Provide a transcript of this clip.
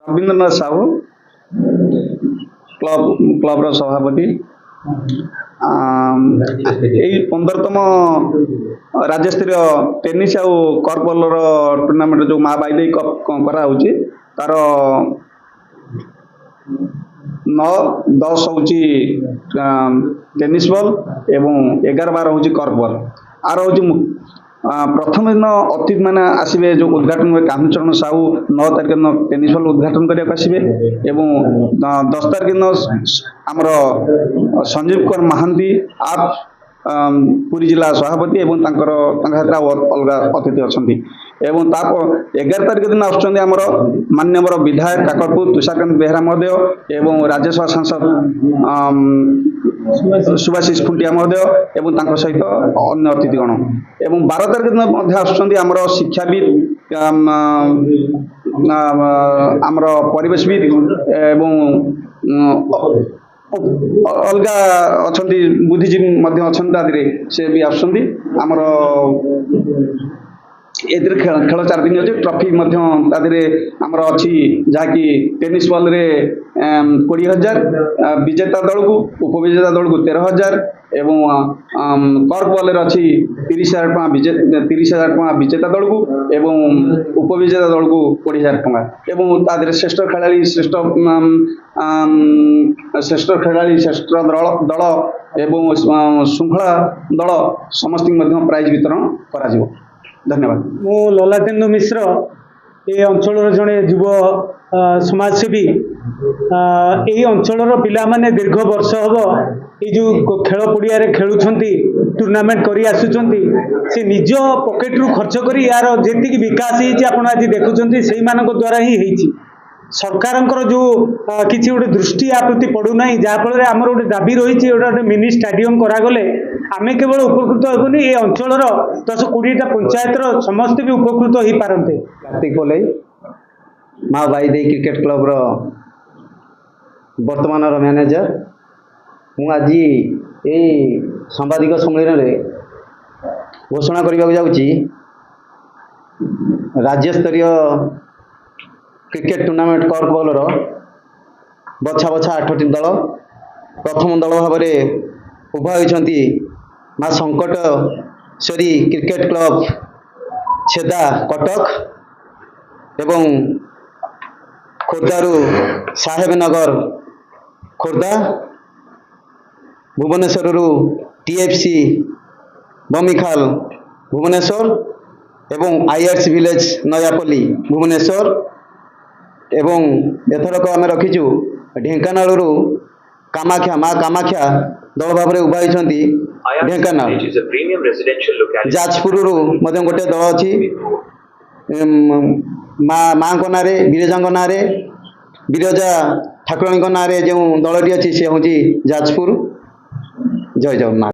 Rabindranath Sahu club सभापति यही 15तम राज्यस्तरीय टेनिस आउ कर्फबॉल टूर्नामेंट जो माँ बाई कप कराऊँगी तार 9-10 हूँ टेनिस बॉल एवं 11-12 हूँ कर्फबॉल आर हूँ प्रथम दिन अतिथि मैंने आसवे जो उद्घाटन हुए कान्हूचरण साहू 9 तारिख दिन टेनिस बॉल उद्घाटन करने आसवे एवं 10 तारिख दिन आमर संजीव कुमार महांती आप पुरी जिला सभापति एवं अलग अतिथि अच्छा एवं 11 तारिख दिन आमर मान्यवर विधायक काकटपुर तुषारकांत बेहरा महोदय एवं राज्यसभा सांसद सुभाषिष खुंटिया महोदय एवं सहित अन्य अतिथिगण एवं 12 तारिख दिन आमर शिक्षाविद आमर परिवेशविद एवं अलग अच्छा बुद्धिजीवी अच्छा से भी आमर एतिर खेल 4 दिन अच्छे ट्रॉफी आमर अच्छी जहाँकि टेनिस बॉल रे 20,000 विजेता दल को उपविजेता दल को 13,000 एवं कर्फबॉल अच्छी 30,000 टଙ୍କା विजेता दल को एवं उपविजेता दल को 20,000 टଙ୍କା एवं तादरे श्रेष्ठ खेलाड़ी श्रेष्ठ दल एवं श्रृंखला दल समस्त प्राइज वितरण करा धन्यवाद। मु ललाटेन्दु मिश्र ये अंचल जड़े युव समाजसेवी यही अंचल पिला माने दीर्घ वर्ष हम ये जो खेल पड़िया खेलुंट टूर्नामेंट कर आसुंच से निज पॉकेट रु खर्च कर यार जी विकास आज देखुं से द्वारा ही सरकार जो किसी गोटे दृष्टि आ प्रति पड़ूना जहाँफल आम गोटे दाबी रही गोटे मिनी स्टाडियम करागले आम केवल उपकृत हेबुनि ये अंचल 10-20टा पंचायत समस्ते भी उपकृत हो पारते। कार्तिक पोलई माँ बाई दे क्रिकेट क्लब रो वर्तमान मैनेजर मु आज यही सांबादिक सम्मेलन में घोषणा करने जाऊँगी राज्यस्तरीय क्रिकेट टूर्नामेंट कर्फबॉल बछा बछा 8टी दल प्रथम दल भाव में उभा होती माँ संकटेश्वरी क्रिकेट क्लब छेदा कटक एवं खोर्धारू साहेबनगर खोर्धा भुवनेश्वर टीएफसी बमिखाल भुवनेश्वर एवं आईआरसी विलेज नयापल्ली भुवनेश्वर एवं एथरक आम रखीचु ढेंकानाल कामाख्या माँ कामाख्या दल भाव में उभा होती ढेंकानाल जाजपुर गोटे दल अच्छी माँ ना विरजा ना विरजा ठाकुराणी ना जो दलटी अच्छी सी हूँ जाजपुर। जय जगन्नाथ।